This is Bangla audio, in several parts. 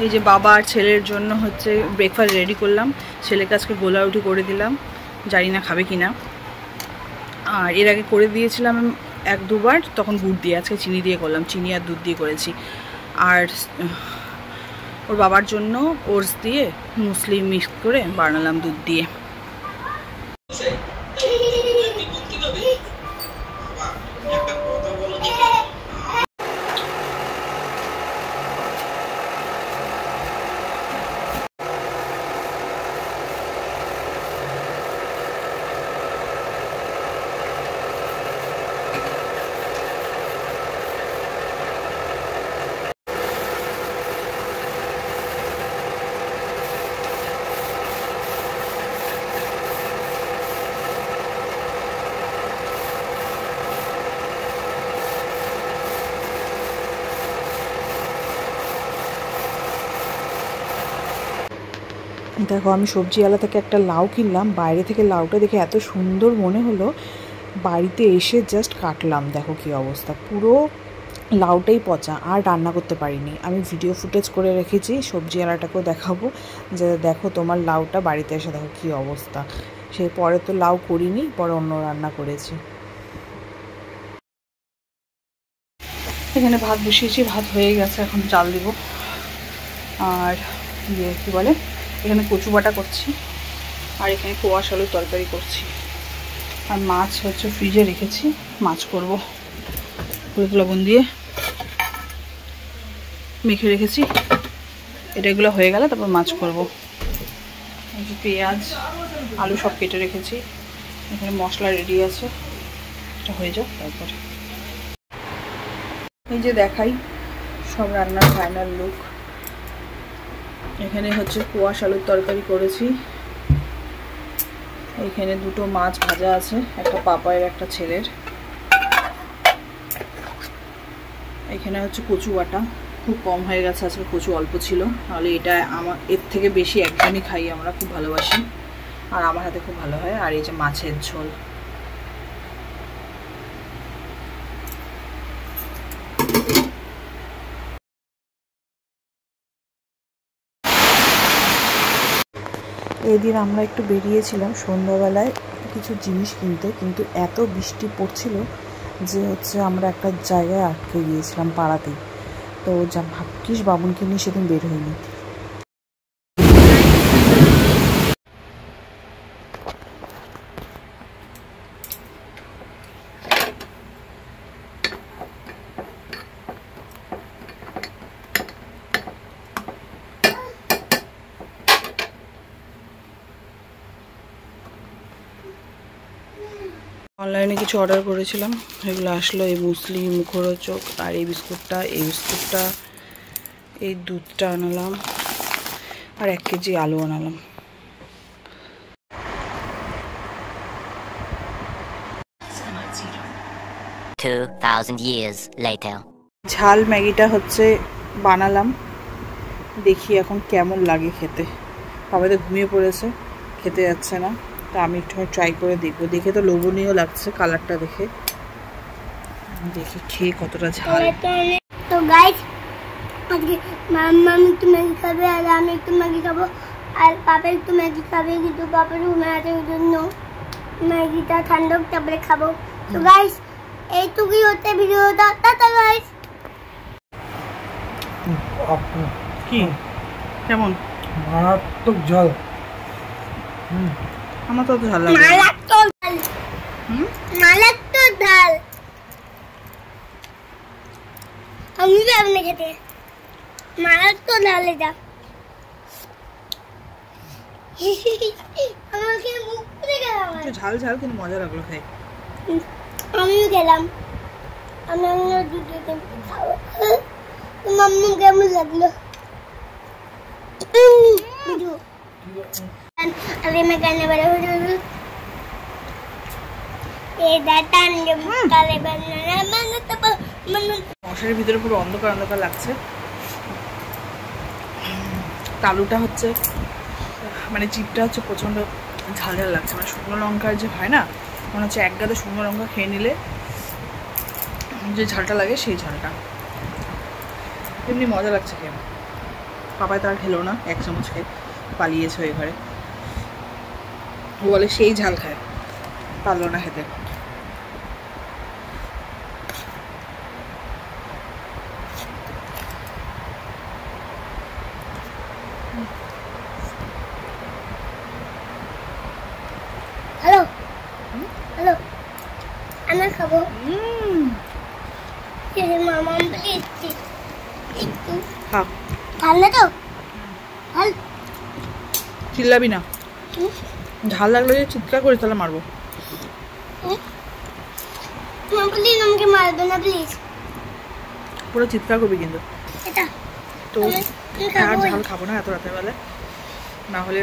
এই যে বাবা আর ছেলের জন্য হচ্ছে ব্রেকফাস্ট রেডি করলাম। ছেলেকে আজকে গোলা রুটি করে দিলাম, জানি না খাবে কি না। আর এর আগে করে দিয়েছিলাম 1-2 বার, তখন গুড় দিয়ে, আজকে চিনি দিয়ে করলাম, চিনি আর দুধ দিয়ে করেছি। আর ওর বাবার জন্য ওটস দিয়ে মুসলি মিক্স করে বানালাম দুধ দিয়ে। দেখো আমি সবজিওয়ালা থেকে একটা লাউ কিনলাম, বাইরে থেকে লাউটা দেখে এত সুন্দর মনে হলো, বাড়িতে এসে জাস্ট কাটলাম, দেখো কি অবস্থা, পুরো লাউটাই পচা, আর রান্না করতে পারিনি। আমি ভিডিও ফুটেজ করে রেখেছি, সবজিওয়ালাটাকেও দেখাবো যে দেখো তোমার লাউটা বাড়িতে এসে দেখো কি অবস্থা। সেই পরে তো লাউ করিনি, পরে অন্য রান্না করেছি। এখানে ভাত বসিয়েছি, ভাত হয়ে গেছে, এখন চাল দিব। আর কী বলে, এখানে কচু বাটা করছি, আর এখানে কোয়াশ আলুর তরকারি করছি। আর মাছ হচ্ছে ফ্রিজে রেখেছি, মাছ করব, হলুদ লবণ দিয়ে মেখে রেখেছি। এটাগুলো হয়ে গেলে তারপর মাছ করব। এই যে পেঁয়াজ আলু সব কেটে রেখেছি, এখানে মশলা রেডি আছে, এটা হয়ে যাক তারপরে। এই যে দেখাই সব রান্নার ফাইনাল লুক। এখানে হচ্ছে কোয়াশ আলুর তরকারি করেছি, এখানে 2টো মাছ ভাজা আছে, একটা পাপায়ের একটা ছেলের। এখানে হচ্ছে কচু বাটা, খুব কম হয়ে গেছে আজকে, কচু অল্প ছিল, নাহলে এটা আমার এর থেকে বেশি একদমই খাই, আমরা খুব ভালোবাসি, আর আমার হাতে খুব ভালো হয়। আর এই যে মাছের ঝোল। এদিন আমরা একটু বেরিয়েছিলাম সন্ধ্যাবেলায় কিছু জিনিস কিনতে, কিন্তু এত বৃষ্টি পড়ছিল যে হচ্ছে আমরা একটা জায়গায় আটকে গিয়েছিলাম পাড়াতেই। তো যা ভাগ্যিস বাবুনকে নিয়ে সেদিন বের হইনি। অনলাইনে কিছু অর্ডার করেছিলাম, এগুলো আসলো। এই মুসলি মুখরোচক, আর এই বিস্কুটটা, এই দুধটা আনালাম, আর 1 কেজি আলু আনালাম। ঝাল ম্যাগিটা হচ্ছে বানালাম, দেখি এখন কেমন লাগে খেতে। বাবা তো ঘুমিয়ে পড়েছে, খেতে যাচ্ছে না, তা আমি একটু ট্রাই করে দেখবো। দেখে তো লোভনীয় লাগছে কালারটা দেখে, দেখি খেয়ে কতটা ঝাল। তো গাইস আজকে মাম্মা একটু ম্যাগি খাবে, আর আমি একটু ম্যাগি খাবো, আর পাপা একটু ম্যাগি খাবে, কিন্তু পাপা রুমে আছে, ওই জন্য ম্যাগিটা ঠান্ডা তারপরে খাবো। তো গাইস এইটুকুই হচ্ছে ভিডিওটা, টাটা গাইস। কি কেমন? মারাত্মক ঝাল। আমার তো ঝাল লাগে। মারাত্মক ঝাল, মারাত্মক ঝাল। আমি যাবো না খেতে, মারাত্মক ঝাল এটা। আমাকে মুখ পুড়ে গেল। ঝাল ঝাল কিন্তু মজা লাগলো খাই। আমিও গেলাম, আমি দুধ খাবো। মাম্মু কেমন লাগলো? মশারির ভিতরে পুরো অন্ধকার অন্ধকার লাগছে। আলুটা হচ্ছে মানে জিভটা হচ্ছে প্রচন্ড ঝাল ঝাল লাগছে, মানে শুকনো লঙ্কার যে হয় না, মনে হচ্ছে 1 গাদা শুকনো লঙ্কা খেয়ে নিলে যে ঝালটা লাগে সেই ঝালটা। এমনি মজা লাগছে কেন, পাপায় তার খেলো না, 1 চামচ খেয়ে পালিয়েছে ওই ঘরে। ও বলে সেই ঝাল খায়, পারলো না খেতে। হ্যালো হ্যালো, আমি খাবো। মামা একটু হ্যাঁ, ঠান্ডা তো ঝাল। চিল্লাবি না, ঝাল লাগলে যদি চিৎকার করিস তাহলে মারবো। প্লিজ আমাকে মারবে না প্লিজ, পুরো চিৎকার করবি কিন্তু। এটা তো আমি আর খাবো। ঝাল খাবো না এত রাতের বেলা, না হলে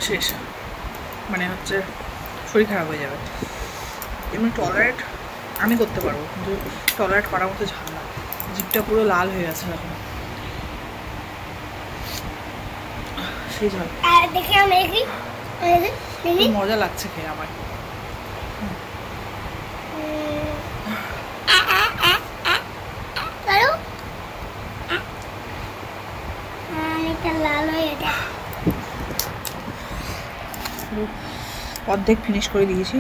শেষ, মানে হচ্ছে শরীর খারাপ হয়ে যাবে। এমনি টলারেট আমি করতে পারবো, কিন্তু টলারেট করার মতো ঝাল না। জিভটা পুরো লাল হয়ে গেছে এখন, সেই ঝাল। দেখি আমি দেখি দেখি। মজা লাগছে খেয়ে আমার। অনেকটা লাল হয়ে গেছে। অর্ধেক ফিনিশ করে দিয়েছি।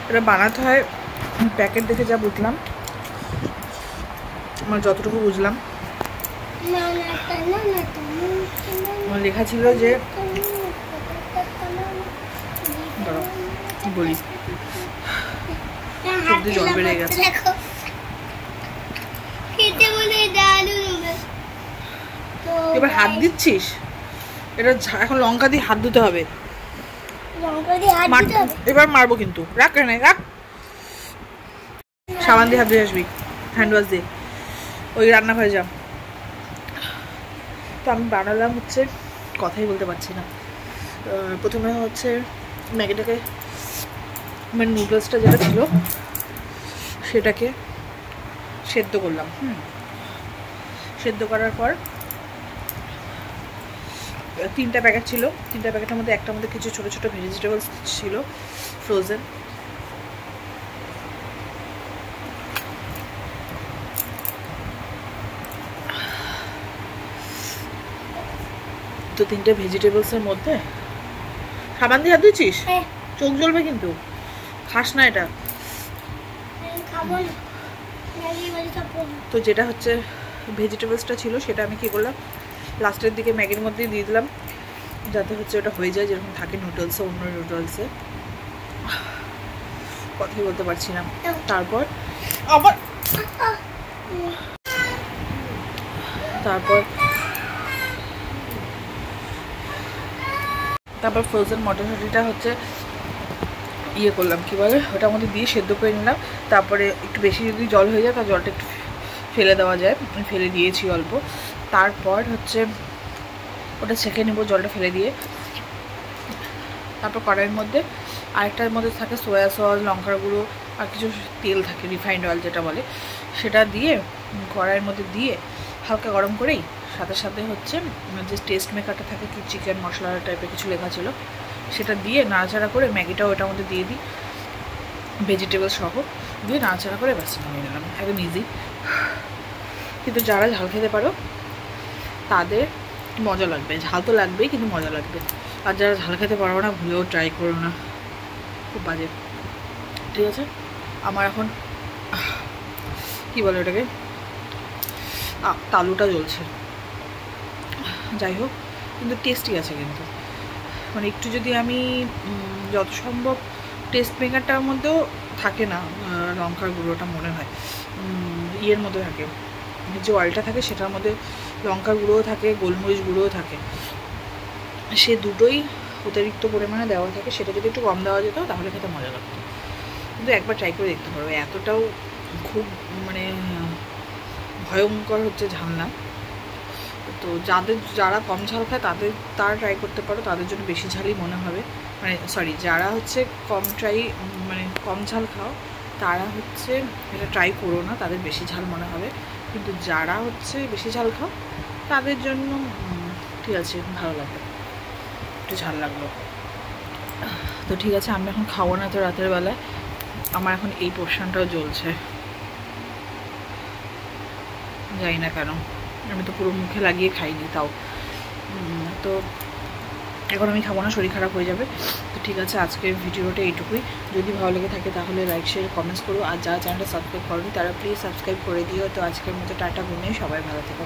এটা বানাতে হয় প্যাকেট দেখে যা বুঝলাম, আমার যতটুকু বুঝলাম, আমার লেখা ছিল যে কি বলি, সবজি জল বেড়ে গেছে। এবার হাত দিচ্ছিস, এটা এখন লঙ্কা দিয়ে হাত ধুতে হবে। এবার মারবো কিন্তু, রাখ কেন রাখ, সাবান দিয়ে হাত ধুয়ে আসবি, হ্যান্ড ওয়াশ দিয়ে। ওই রান্নাঘরে যা। তো আমি বানালাম হচ্ছে, কথাই বলতে পারছি না। প্রথমে হচ্ছে ম্যাগিটাকে, মানে নুডলসটা যেটা ছিল সেটাকে সেদ্ধ করলাম। সেদ্ধ করার পর 3টা প্যাকেট ছিল, 3টা প্যাকেটের মধ্যে একটার মধ্যে কিছু ছোটো ছোটো ভেজিটেবলস ছিল ফ্রোজেন। তো 3টে ভেজিটেবলসের মধ্যে সাবান দিয়ে হাত দিচ্ছিস, চোখ জ্বলবে কিন্তু, খাস না এটা। তো যেটা হচ্ছে ভেজিটেবলসটা ছিল সেটা আমি কী করলাম, লাস্টের দিকে ম্যাগির মধ্যে দিয়ে দিলাম, যাতে হচ্ছে ওটা হয়ে যায় যেরকম থাকে নুডলসে, অন্য নুডলসে। কথাই বলতে পারছি না। তারপর আবার তারপর ফ্রোজেন মটরশুঁটিটা হচ্ছে ইয়ে করলাম, কী বলে, ওটার মধ্যে দিয়ে সেদ্ধ করে নিলাম। তারপরে একটু বেশি যদি জল হয়ে যায় তার জলটা একটু ফেলে দেওয়া যায়, আমি ফেলে দিয়েছি অল্প। তারপর হচ্ছে ওটা ছেঁকে নেবো জলটা ফেলে দিয়ে। তারপর কড়াইয়ের মধ্যে আরেকটার মধ্যে থাকে সোয়া সস, লঙ্কার গুঁড়ো আর কিছু তেল থাকে, রিফাইন্ড অয়েল যেটা বলে, সেটা দিয়ে কড়াইয়ের মধ্যে দিয়ে হালকা গরম করেই সাথে সাথে হচ্ছে যে টেস্ট মেকারটা থাকে, কি চিকেন মশলা টাইপের কিছু লেখা ছিল, সেটা দিয়ে নাড়াচাড়া করে ম্যাগিটাও ওটার মধ্যে দিয়ে দিই, ভেজিটেবল সহ দিয়ে নাড়াচাড়া করে ব্যাস নিয়ে নিলাম, একদম ইজি। কিন্তু যারা ঝাল খেতে পারো তাদের মজা লাগবে, ঝাল তো লাগবেই কিন্তু মজা লাগবে। আর যারা ঝাল খেতে পারো না ভুলেও ট্রাই করো না, খুব বাজে। ঠিক আছে, আমার এখন কী বলে ওটাকে, তালুটা জ্বলছে। যাই হোক, কিন্তু টেস্টি আছে কিন্তু, মানে একটু যদি আমি যত সম্ভব টেস্ট মেকারটার মধ্যেও থাকে না লঙ্কার গুঁড়োটা, মনে হয় ইয়ের মধ্যে থাকে, যে অয়েলটা থাকে সেটার মধ্যে লঙ্কার গুঁড়োও থাকে, গোলমরিচ গুঁড়োও থাকে, সে দুটোই অতিরিক্ত পরিমাণে দেওয়া থাকে। সেটা যদি একটু কম দেওয়া যেত তাহলে খেতে মজা লাগতো। কিন্তু একবার ট্রাই করে দেখতে পারো, এতটাও খুব মানে ভয়ঙ্কর হচ্ছে ঝাল না। তো যারা কম ঝাল খায় তারা ট্রাই করতে পারো, তাদের জন্য বেশি ঝালই মনে হবে, মানে সরি, যারা হচ্ছে কম ঝাল খাও তারা হচ্ছে এটা ট্রাই করো না, তাদের বেশি ঝাল মনে হবে। কিন্তু যারা হচ্ছে বেশি ঝাল খাও তাদের জন্য ঠিক আছে, ভালো লাগবে, একটু ঝাল লাগলো। তো ঠিক আছে, আমি এখন খাবো না তো রাতের বেলায়, আমার এখন এই পোর্শনটাও জ্বলছে, জানি না কেন, আমি তো পুরো মুখে লাগিয়ে খাইনি তাও। তো এখন আমি খাবো না, শরীর খারাপ হয়ে যাবে। তো ঠিক আছে, আজকের ভিডিওটা এইটুকুই। যদি ভালো লেগে থাকে তাহলে লাইক শেয়ার কমেন্টস করো, আর যারা চ্যানেলটা সাবস্ক্রাইব করোনি তারা প্লিজ সাবস্ক্রাইব করে দিও। তো আজকের মতো টাটা, গুড নাইট, সবাই ভালো থেকো।